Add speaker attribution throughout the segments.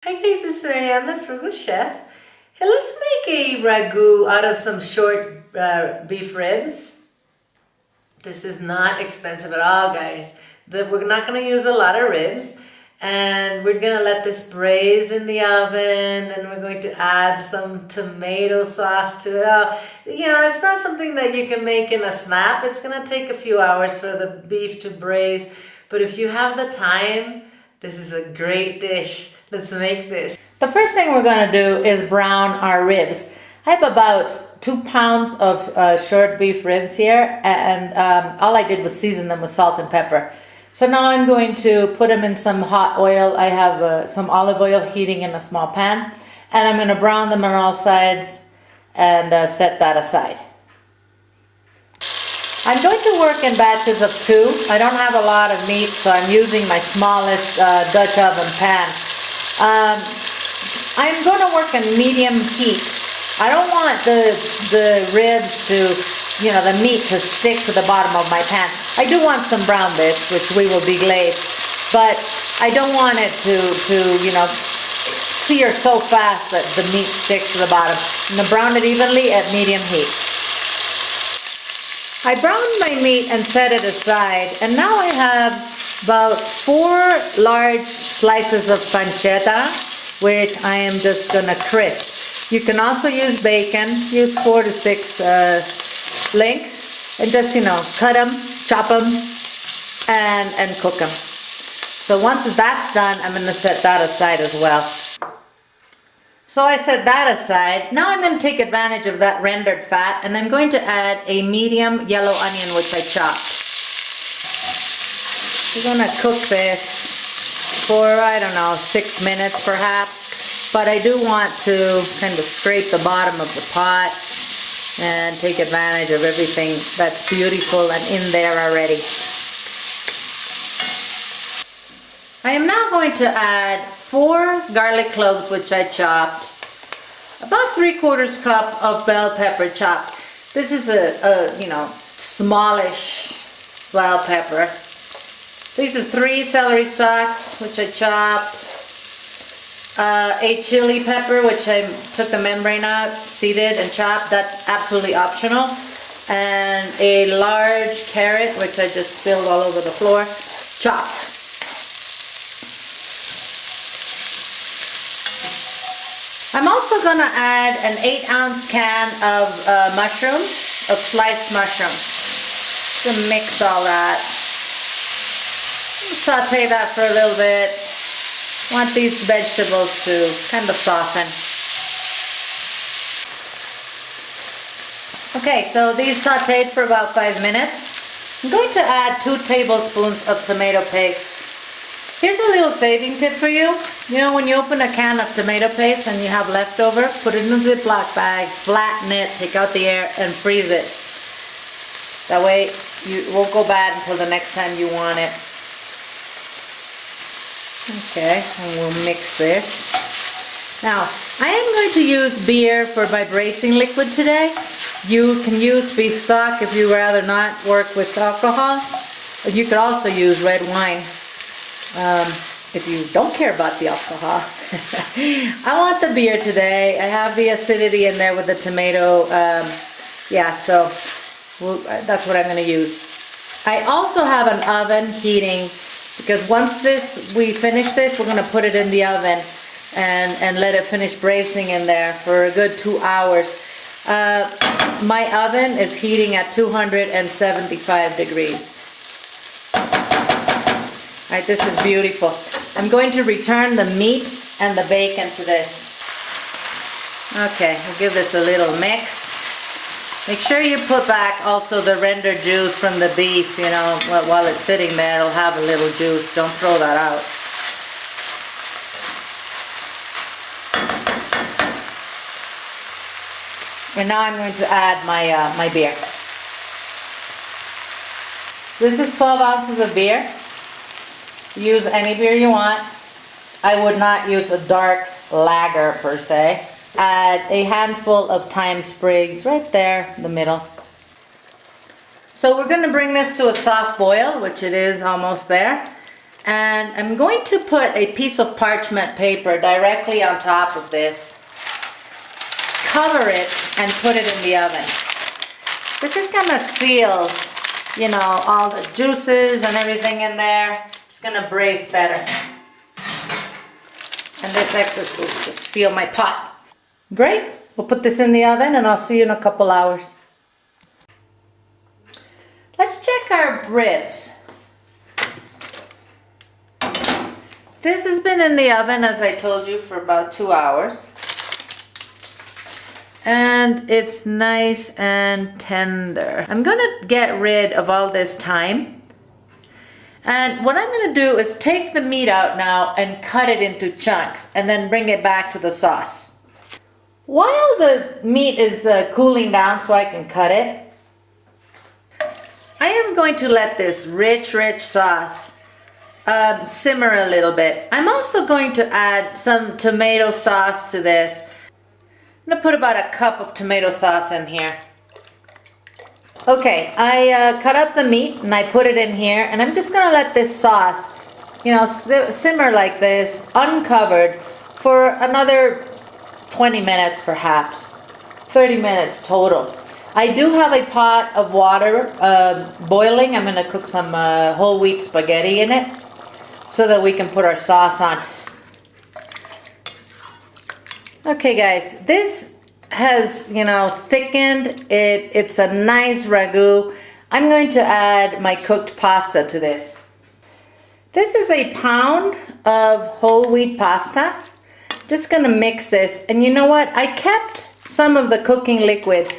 Speaker 1: Hi guys, it's Marianne, the Frugal Chef. Hey, let's make a ragu out of some short beef ribs. This is not expensive at all, guys. We're not going to use a lot of ribs. And we're going to let this braise in the oven. And we're going to add some tomato sauce to it. It's not something that you can make in a snap. It's going to take a few hours for the beef to braise. But if you have the time, this is a great dish. Let's make this. The first thing we're going to do is brown our ribs. I have about 2 pounds of short beef ribs here, and all I did was season them with salt and pepper. So now I'm going to put them in some hot oil. I have some olive oil heating in a small pan, and I'm going to brown them on all sides and set that aside. I'm going to work in batches of 2. I don't have a lot of meat, so I'm using my smallest Dutch oven pan. I'm going to work in medium heat. I don't want the ribs to, the meat to stick to the bottom of my pan. I do want some brown bits, which we will deglaze, but I don't want it to sear so fast that the meat sticks to the bottom. I'm going to brown it evenly at medium heat. I browned my meat and set it aside, and now I have about 4 large slices of pancetta, which I am just going to crisp. You can also use bacon. Use 4 to 6 links, and just cut them, chop them, and cook them. So once that's done, I'm going to set that aside as well. So I set that aside. Now I'm going to take advantage of that rendered fat, and I'm going to add a medium yellow onion which I chopped. We're going to cook this for, 6 minutes perhaps. But I do want to kind of scrape the bottom of the pot and take advantage of everything that's beautiful and in there already. I am now going to add 4 garlic cloves which I chopped. About 3/4 cup of bell pepper chopped. This is a smallish bell pepper. These are 3 celery stalks, which I chopped. A chili pepper, which I took the membrane out, seeded and chopped. That's absolutely optional. And a large carrot, which I just spilled all over the floor, chopped. I'm also going to add an 8-ounce can of mushrooms, of sliced mushrooms. To mix all that. Saute that for a little bit. Want these vegetables to kind of soften. Okay, so these sauteed for about 5 minutes. I'm going to add 2 tablespoons of tomato paste. Here's a little saving tip for you. When you open a can of tomato paste and you have leftover, put it in a Ziploc bag, flatten it, take out the air, and freeze it. That way it won't go bad until the next time you want it. Okay, and we'll mix this. Now, I am going to use beer for my bracing liquid today. You can use beef stock if you rather not work with alcohol. You could also use red wine if you don't care about the alcohol. I want the beer today. I have the acidity in there with the tomato. So that's what I'm going to use. I also have an oven heating, because once we finish this, we're going to put it in the oven and let it finish braising in there for a good 2 hours. My oven is heating at 275 degrees. Alright, this is beautiful. I'm going to return the meat and the bacon to this. Okay, I'll give this a little mix. Make sure you put back also the rendered juice from the beef, while it's sitting there, it'll have a little juice. Don't throw that out. And now I'm going to add my beer. This is 12 ounces of beer. Use any beer you want. I would not use a dark lager per se. Add a handful of thyme sprigs right there in the middle. So we're going to bring this to a soft boil, which it is almost there. And I'm going to put a piece of parchment paper directly on top of this. Cover it and put it in the oven. This is gonna seal, you know, all the juices and everything in there. It's gonna braise better. And this excess will just seal my pot. Great, we'll put this in the oven and I'll see you in a couple hours. Let's check our ribs. This has been in the oven, as I told you, for about 2 hours. And it's nice and tender. I'm gonna get rid of all this thyme. And what I'm gonna do is take the meat out now and cut it into chunks and then bring it back to the sauce. While the meat is cooling down so I can cut it, I am going to let this rich sauce simmer a little bit. I'm also going to add some tomato sauce to this. I'm gonna put about a cup of tomato sauce in here. Okay, I cut up the meat and I put it in here, and I'm just gonna let this sauce, you know, simmer like this, uncovered, for another 20 minutes perhaps, 30 minutes total. I do have a pot of water boiling. I'm gonna cook some whole wheat spaghetti in it so that we can put our sauce on. Okay guys, this has, you know, thickened. It's a nice ragu. I'm going to add my cooked pasta to this. This is a pound of whole wheat pasta. Just gonna mix this, and you know what? I kept some of the cooking liquid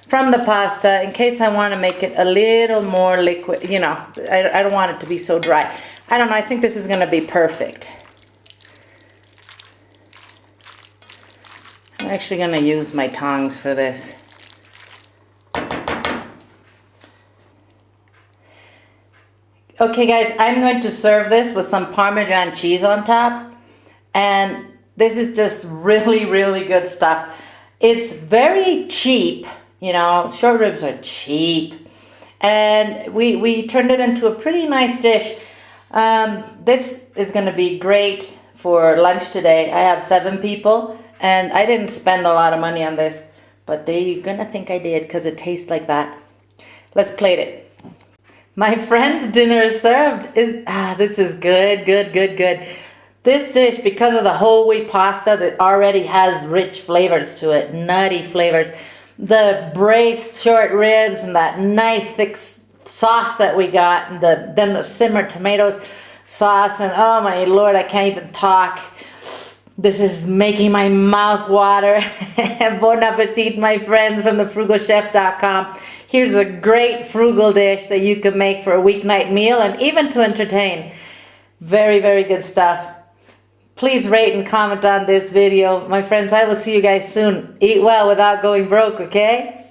Speaker 1: from the pasta in case I want to make it a little more liquid. You know, I don't want it to be so dry. I don't know, I think this is gonna be perfect. I'm actually gonna use my tongs for this. Okay guys, I'm going to serve this with some Parmesan cheese on top. And this is just really good stuff. It's very cheap, you know, short ribs are cheap. And we turned it into a pretty nice dish. This is gonna be great for lunch today. I have 7 people and I didn't spend a lot of money on this, but they're gonna think I did because it tastes like that. Let's plate it. My friend's dinner is served. This is good. This dish, because of the whole wheat pasta that already has rich flavors to it, nutty flavors, the braised short ribs and that nice thick sauce that we got, and then the simmered tomatoes sauce, and oh my lord, I can't even talk. This is making my mouth water. Bon appetit, my friends from thefrugalchef.com. Here's a great frugal dish that you can make for a weeknight meal and even to entertain. Very good stuff. Please rate and comment on this video. My friends, I will see you guys soon. Eat well without going broke, okay?